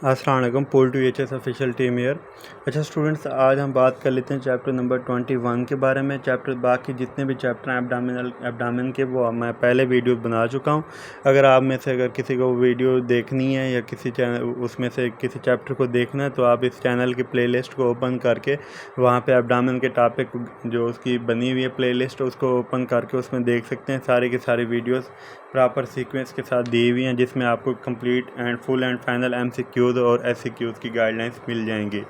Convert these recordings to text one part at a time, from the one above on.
अस्सलाम वालेकुम। पोल to H S official team year. अच्छा स्टूडेंट्स, आज हम बात कर लेते हैं चैप्टर नंबर 21 के बारे में। चैप्टर बाकी जितने भी चैप्टर हैं एब्डामिन के, वो मैं पहले वीडियो बना चुका हूं। अगर आप में से अगर किसी को वीडियो देखनी है या किसी चैनल उसमें से किसी चैप्टर को देखना है, तो आप इस चैनल की प्लेलिस्ट को ओपन करके वहाँ पे एब्डामिन के टॉपिक जो उसकी बनी हुई है प्लेलिस्ट, उसको ओपन करके उसमें देख सकते हैं। सारी की सारी वीडियोज़ प्रॉपर सीक्वेंस के साथ दी हुई हैं, जिसमें आपको complete and full and final MCQs और SCQs की गाइडलाइंस मिल जाएंगी।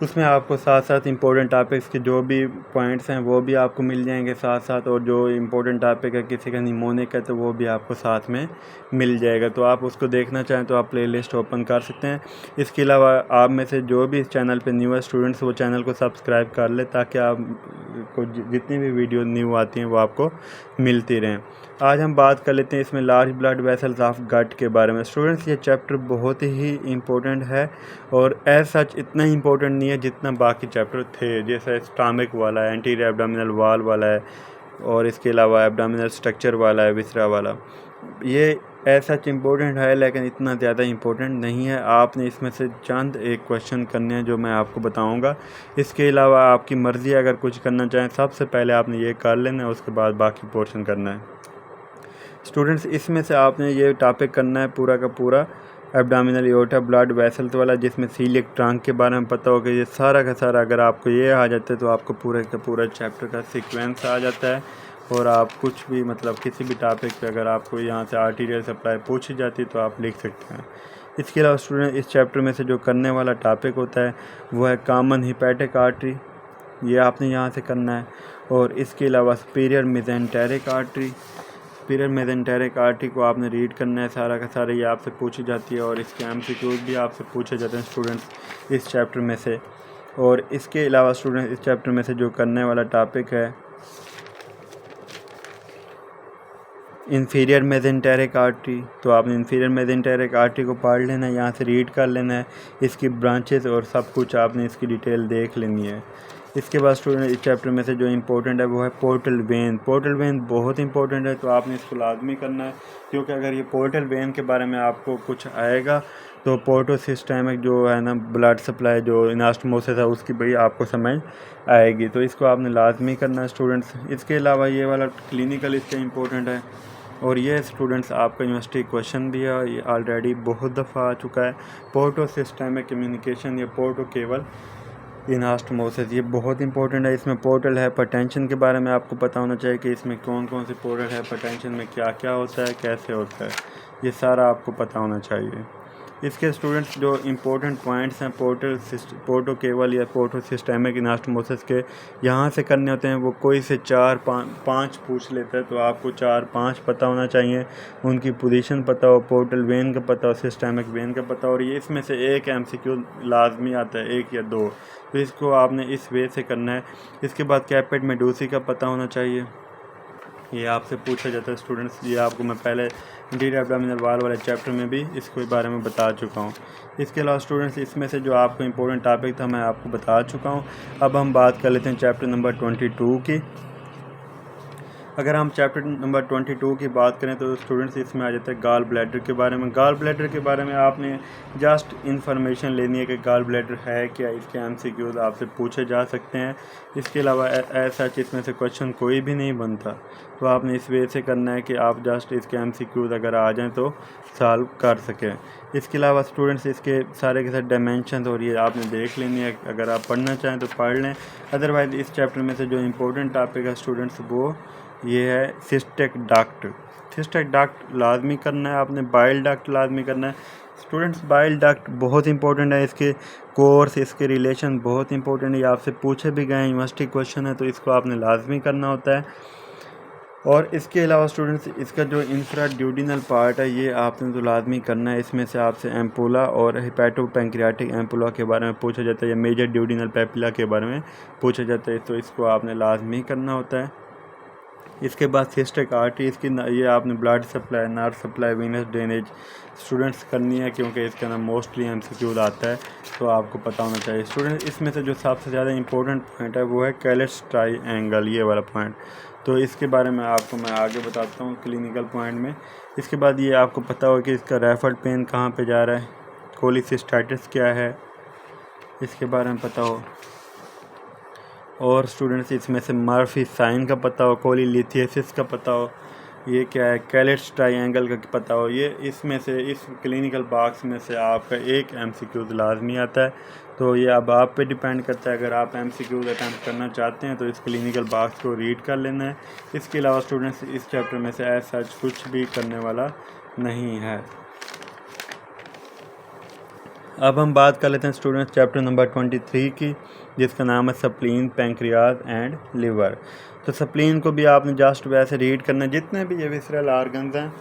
उसमें आपको साथ साथ इम्पोर्टेंट टॉपिक्स के जो भी पॉइंट्स हैं वो भी आपको मिल जाएंगे साथ साथ, और जो इम्पोर्टेंट टॉपिक है किसी का निमोनिक है तो वो भी आपको साथ में मिल जाएगा। तो आप उसको देखना चाहें तो आप प्लेलिस्ट ओपन कर सकते हैं। इसके अलावा आप में से जो भी इस चैनल पे न्यू स्टूडेंट्स, वो चैनल को सब्सक्राइब कर ले, ताकि आप को जितनी भी वीडियो न्यू आती हैं वो आपको मिलती रहें। आज हम बात कर लेते हैं इसमें large blood vessels of gut के बारे में। स्टूडेंट्स, ये चैप्टर बहुत ही इम्पोर्टेंट है और एज सच इतना इम्पोर्टेंट नहीं है जितना बाकी चैप्टर थे, जैसे स्टमक वाला है, एंटीरियर एब्डोमिनल वॉल वाला है, और इसके अलावा एब्डोमिनल स्ट्रक्चर वाला है, विसरा वाला। ये एज सच इम्पोर्टेंट है, लेकिन इतना ज़्यादा इम्पोर्टेंट नहीं है। आपने इसमें से चंद एक क्वेश्चन करने हैं जो मैं आपको बताऊंगा। इसके अलावा आपकी मर्ज़ी है, अगर कुछ करना चाहें सबसे पहले आपने ये कर लेना है, उसके बाद बाकी पोर्शन करना है। स्टूडेंट्स, इसमें से आपने ये टॉपिक करना है पूरा का पूरा एब्डोमिनल एओर्टा ब्लड वेसल्स वाला, जिसमें सीलिएक ट्रंक के बारे में पता होगा। ये सारा का सारा अगर आपको ये आ जाता है तो आपको पूरे का पूरा चैप्टर का सीक्वेंस आ जाता है, और आप कुछ भी मतलब किसी भी टॉपिक पे अगर आपको यहाँ से आर्टीरियल सप्लाई पूछी जाती है तो आप लिख सकते हैं। इसके अलावा स्टूडेंट, इस चैप्टर में से जो करने वाला टॉपिक होता है वो है कॉमन हिपैटिक आर्टरी, ये आपने यहाँ से करना है। और इसके अलावा superior mesenteric artery, superior mesenteric artery को आपने रीड करना है। सारा का सारा ये आपसे पूछी जाती है, और इसके MCQs भी आपसे पूछे जाते हैं स्टूडेंट्स इस चैप्टर में से। और इसके अलावा स्टूडेंट, इस चैप्टर में से जो करने वाला टॉपिक है इंफीरियर मेसेंटेरिक आर्टरी, तो आपने इंफीरियर मेसेंटेरिक आर्टरी को पढ़ लेना है, यहाँ से रीड कर लेना है। इसकी ब्रांचेस और सब कुछ आपने इसकी डिटेल देख लेनी है। इसके बाद स्टूडेंट, इस चैप्टर में से जो इम्पोर्टेंट है वो है पोर्टल वेन। पोर्टल वेन बहुत इंपॉर्टेंट है, तो आपने इसको लाजमी करना है, क्योंकि अगर ये पोर्टल वेन के बारे में आपको कुछ आएगा तो पोर्टो सिस्टमिक जो है ना ब्लड सप्लाई, जो इनास्टोमोसिस है, उसकी बड़ी आपको समझ आएगी। तो इसको आपने लाजमी करना है स्टूडेंट्स। इसके अलावा ये वाला क्लिनिकल इसका इम्पोर्टेंट है, और ये स्टूडेंट्स आपका यूनिवर्सिटी क्वेश्चन भी है, ये ऑलरेडी बहुत दफ़ा आ चुका है। पोर्टो सिस्टमिक कम्युनिकेशन या पोर्टो केवल इनास्टोमोसिस, ये बहुत इंपॉर्टेंट है। इसमें पोर्टल हाइपरटेंशन के बारे में आपको पता होना चाहिए कि इसमें कौन कौन से पोर्टल हाइपरटेंशन में क्या क्या होता है, कैसे होता है, ये सारा आपको पता होना चाहिए। इसके स्टूडेंट्स जो इम्पोर्टेंट पॉइंट्स हैं पोर्टो केवल या पोर्टो सिस्टमिक इनास्टोमोसिस के, यहाँ से करने होते हैं। वो कोई से 4-5 पूछ लेता है, तो आपको 4-5 पता होना चाहिए। उनकी पोजीशन पता हो, पोर्टल वेन का पता हो, सिस्टमिक वेन का पता हो, और ये इसमें से एक MCQ लाजमी आता है, 1 या 2, तो इसको आपने इस वे से करना है। इसके बाद कैपेट मेडूसी का पता होना चाहिए, ये आपसे पूछा जाता है स्टूडेंट्स। ये आपको मैं पहले इंटीरियर एब्डोमिनल वॉल वाले चैप्टर में भी इसके बारे में बता चुका हूँ। इसके अलावा स्टूडेंट्स, इसमें से जो आपको इम्पोर्टेंट टॉपिक था मैं आपको बता चुका हूँ। अब हम बात कर लेते हैं चैप्टर नंबर 22 की। अगर हम चैप्टर नंबर 22 की बात करें तो स्टूडेंट्स, इसमें आ जाता है गॉल ब्लैडर के बारे में। गॉल ब्लैडर के बारे में आपने जस्ट इन्फॉर्मेशन लेनी है कि गॉल ब्लैडर है क्या, इसके MCQs आपसे पूछे जा सकते हैं। इसके अलावा ऐसा इसमें से क्वेश्चन कोई भी नहीं बनता, तो आपने इस वे से करना है कि आप जस्ट इसके MCQs अगर आ जाएँ तो सॉल्व कर सकें। इसके अलावा स्टूडेंट्स, इसके सारे के सारे डायमेंशन और ये आपने देख लेनी है, अगर आप पढ़ना चाहें तो पढ़ लें। अदरवाइज़ इस चैप्टर में से जो इम्पोर्टेंट टॉपिक है स्टूडेंट्स, वो ये है सिस्टिक डक्ट। सिस्टिक डक्ट लाजमी करना है आपने, बाइल डक्ट लाजमी करना है स्टूडेंट्स। बाइल डक्ट बहुत इंपॉर्टेंट है, इसके कोर्स, इसके रिलेशन बहुत इंपॉर्टेंट है, ये आपसे पूछे भी गए यूनिवर्सिटी क्वेश्चन है, तो इसको आपने लाजमी करना होता है। और इसके अलावा स्टूडेंट्स, इसका जो इंफ्राड्यूडिनल पार्ट है ये आपने तो लाजमी करना है। इसमें से आपसे एम्पुला और हिपैटोपैंक्रियाटिक एम्पुला के बारे में पूछा जाता है, या मेजर ड्यूडिनल पेपिला के बारे में पूछा जाता है, तो इसको आपने लाजमी करना होता है। इसके बाद सिस्टिक आर्टरी, इसकी ये आपने blood supply, nerve supply, Venus drainage students करनी है, क्योंकि इसके अंदर मोस्टली MCQ आता है, तो आपको पता होना चाहिए स्टूडेंट। इसमें से जो सबसे ज़्यादा इंपॉर्टेंट पॉइंट है वो है कैलेस ट्राइएंगल, ये वाला पॉइंट, तो इसके बारे में आपको मैं आगे बताता हूँ क्लिनिकल पॉइंट में। इसके बाद ये आपको पता हो कि इसका रेफर्ड पेन कहाँ पे जा रहा है, कोलिसिस्टाइटिस क्या है इसके बारे में पता हो, और स्टूडेंट्स इसमें से मर्फी साइन का पता हो, कोलीलिथियासिस का पता हो, ये क्या है, कैलेट्स ट्रायंगल का पता हो। ये इसमें से इस क्लिनिकल बॉक्स में से आपका एक MCQ लाजमी आता है। तो ये अब आप पे डिपेंड करता है, अगर आप MCQ अटैम्प्ट करना चाहते हैं तो इस क्लिनिकल बॉक्स को रीड कर लेना है। इसके अलावा स्टूडेंट्स इस चैप्टर में से ऐसा कुछ भी करने वाला नहीं है। अब हम बात कर लेते हैं स्टूडेंट्स चैप्टर नंबर 23 की, जिसका नाम है स्प्लीन, पैंक्रियाज एंड लिवर। तो स्प्लीन को भी आपने जस्ट वैसे रीड करना है। जितने भी ये विसरल ऑर्गन्स हैं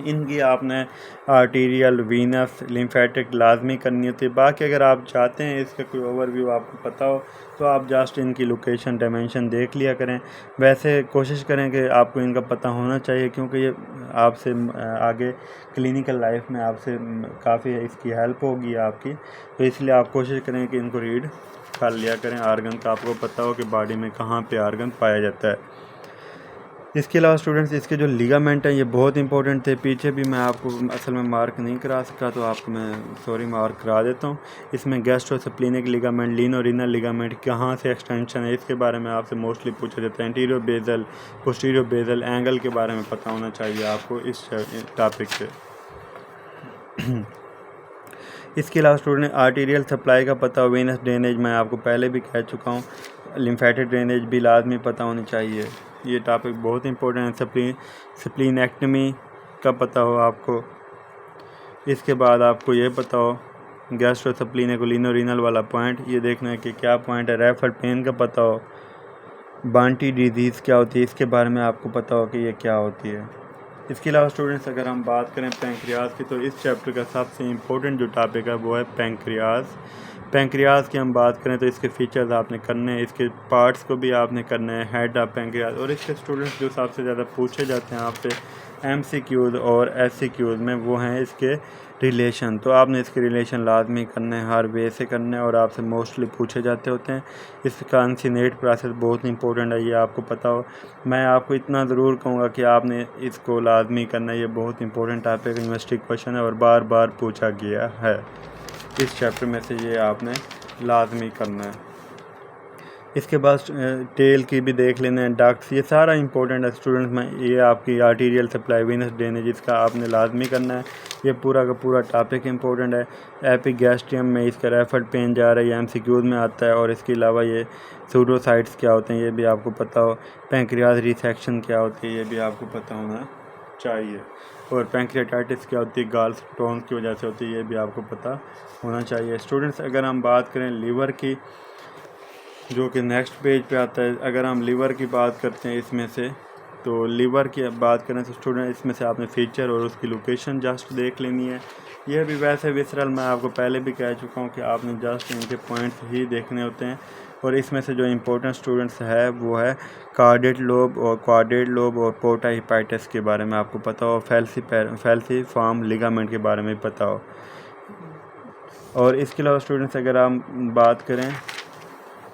इनकी आपने आर्टीरियल, वीनस, लिम्फेटिक लाजमी करनी होती है। बाकी अगर आप चाहते हैं इसका कोई ओवरव्यू आपको पता हो तो आप जस्ट इनकी लोकेशन, डायमेंशन देख लिया करें। वैसे कोशिश करें कि आपको इनका पता होना चाहिए, क्योंकि ये आपसे आगे क्लिनिकल लाइफ में आपसे काफ़ी इसकी हेल्प होगी आपकी। तो इसलिए आप कोशिश करें कि इनको रीड कर लिया करें। आर्गन का आपको पता हो कि बॉडी में कहाँ पे आर्गन पाया जाता है। इसके अलावा स्टूडेंट्स इसके जो लिगामेंट हैं ये बहुत इंपॉर्टेंट थे। पीछे भी मैं आपको असल में मार्क नहीं करा सका, तो आपको मैं मार्क करा देता हूँ। इसमें गैस्ट्रोस्प्लीनिक लिगामेंट, लिनोरिनल लिगामेंट कहाँ से एक्सटेंशन है इसके बारे में आपसे मोस्टली पूछा जाता है। Anterior basal, posterior basal angle के बारे में पता होना चाहिए आपको इस टॉपिक से। इसके अलावा स्टूडेंट आर्टीरियल सप्लाई का पता हो, वेनस ड्रेनेज मैं आपको पहले भी कह चुका हूँ। लिम्फेटिक ड्रेनेज भी लाजमी पता होनी चाहिए, ये टॉपिक बहुत इंपॉर्टेंट है। स्प्लीनेक्टमी का पता हो आपको। इसके बाद आपको ये पता हो गैस्ट्रोस्प्लीनिक लिनोरिनल वाला पॉइंट, ये देखना है कि क्या पॉइंट है। रेफर पेन का पता हो। बांटी डिजीज़ क्या होती है इसके बारे में आपको पता हो कि ये क्या होती है। इसके अलावा स्टूडेंट्स अगर हम बात करें पैंक्रियाज की, तो इस चैप्टर का सबसे इम्पोर्टेंट जो टॉपिक है वो है पैंक्रियाज। पैंक्रियाज की हम बात करें तो इसके फीचर्स आपने करने हैं, इसके पार्ट्स को भी आपने करना है, हेड ऑफ पैंक्रियाज। और इसके स्टूडेंट्स जो सबसे ज़्यादा पूछे जाते हैं आपसे MCQs और SCQs में, वो हैं इसके रिलेशन। तो आपने इसके रिलेशन लाजमी करने हैं, हर वे से करने हैं, और आपसे मोस्टली पूछे जाते होते हैं। इसका अनसिनेट प्रोसेस बहुत इंपॉर्टेंट है, ये आपको पता हो। मैं आपको इतना ज़रूर कहूँगा कि आपने इसको लाजमी करना है, ये बहुत इंपॉर्टेंट टॉपिक यूनिवर्सिटी क्वेश्चन है और बार बार पूछा गया है। इस चैप्टर में से ये आपने लाजमी करना है। इसके बाद टेल की भी देख लेना है, डक्ट्स, ये सारा इंपॉर्टेंट है स्टूडेंट्स में। ये आपकी आर्टीरियल सप्लाई, वेनस ड्रेनेज, इसका आपने लाजमी करना है। ये पूरा का पूरा टॉपिक इंपॉर्टेंट है। एपिगैस्ट्रियम में इसका रेफर्ड पेन जा रहा है, ये MCQs में आता है। और इसके अलावा ये सूडोसाइट्स क्या होते हैं ये भी आपको पता हो। पैंक्रियाज रिसेक्शन क्या होती है ये भी आपको पता होना चाहिए। और पैंक्रियाटाइटिस क्या होती है, गाल स्टोन्स की वजह से होती है, ये भी आपको पता होना चाहिए। स्टूडेंट्स अगर हम बात करें लीवर की, जो कि नेक्स्ट पेज पे आता है, अगर हम लीवर की बात करते हैं इसमें से, तो लीवर की बात करें तो स्टूडेंट इसमें से आपने फीचर और उसकी लोकेशन जस्ट देख लेनी है। यह भी वैसे विसरल मैं आपको पहले भी कह चुका हूँ कि आपने जस्ट इनके पॉइंट्स ही देखने होते हैं। और इसमें से जो इम्पोर्टेंट स्टूडेंट्स है वो है कार्डेट लोब और क्वाड्रेट लोब और पोर्टा हिपाइटिस के बारे में आपको पता हो, फैल्सीफॉर्म लिगामेंट के बारे में पता हो। और इसके अलावा स्टूडेंट्स अगर हम बात करें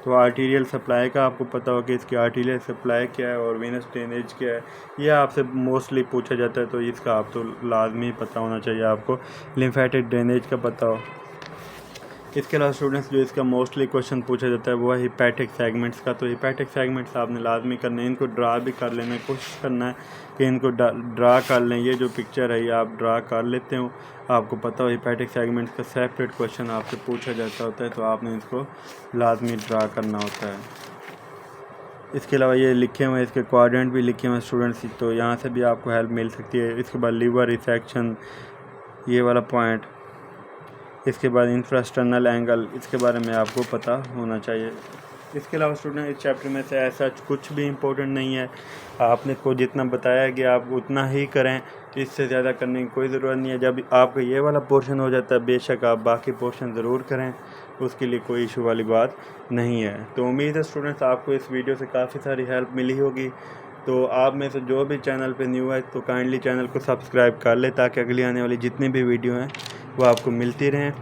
तो आर्टीरियल सप्लाई का आपको पता हो कि इसकी आर्टीरियल सप्लाई क्या है और वेनस ड्रेनेज क्या है, ये आपसे मोस्टली पूछा जाता है, तो इसका आप तो लाजमी पता होना चाहिए आपको। लिम्फेटिक ड्रेनेज का पता हो। इसके अलावा स्टूडेंट्स जो इसका मोस्टली क्वेश्चन पूछा जाता है वो है हिपैटिक सेगमेंट्स का। तो हिपैटिक सेगमेंट्स आपने लाजमी करने, इनको ड्रा भी कर लेना, कोशिश करना है कि इनको ड्रा कर लें। ये जो पिक्चर है ये आप ड्रा कर लेते हो, आपको पता हो हिपैटिक सेगमेंट्स का सेपरेट क्वेश्चन आपसे पूछा जाता होता है, तो आपने इसको लाजमी ड्रा करना होता है। इसके अलावा ये लिखे हुए हैं, इसके क्वाड्रेंट भी लिखे हुए हैं स्टूडेंट्स, तो यहाँ से भी आपको हेल्प मिल सकती है। इसके बाद लीवर रिसेक्शन, ये वाला पॉइंट। इसके बाद इंफ्रास्टर्नल एंगल, इसके बारे में आपको पता होना चाहिए। इसके अलावा स्टूडेंट इस चैप्टर में से ऐसा कुछ भी इम्पोर्टेंट नहीं है, आपने को जितना बताया गया आप उतना ही करें, इससे ज़्यादा करने की कोई ज़रूरत नहीं है। जब आपका ये वाला पोर्शन हो जाता है बेशक आप बाकी पोर्शन ज़रूर करें, उसके लिए कोई इशू वाली बात नहीं है। तो उम्मीद है स्टूडेंट्स आपको इस वीडियो से काफ़ी सारी हेल्प मिली होगी। तो आप में से जो भी चैनल पे न्यू है तो काइंडली चैनल को सब्सक्राइब कर ले, ताकि अगली आने वाली जितनी भी वीडियो हैं वो आपको मिलती रहें।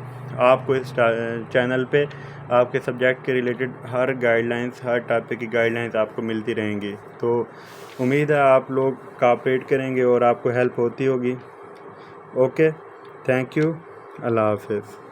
आपको इस चैनल पे आपके सब्जेक्ट के रिलेटेड हर गाइडलाइंस, हर टॉपिक की गाइडलाइंस आपको मिलती रहेंगी। तो उम्मीद है आप लोग कोऑपरेट करेंगे और आपको हेल्प होती होगी। Okay, thank you. अल्लाह हाफ़िज़।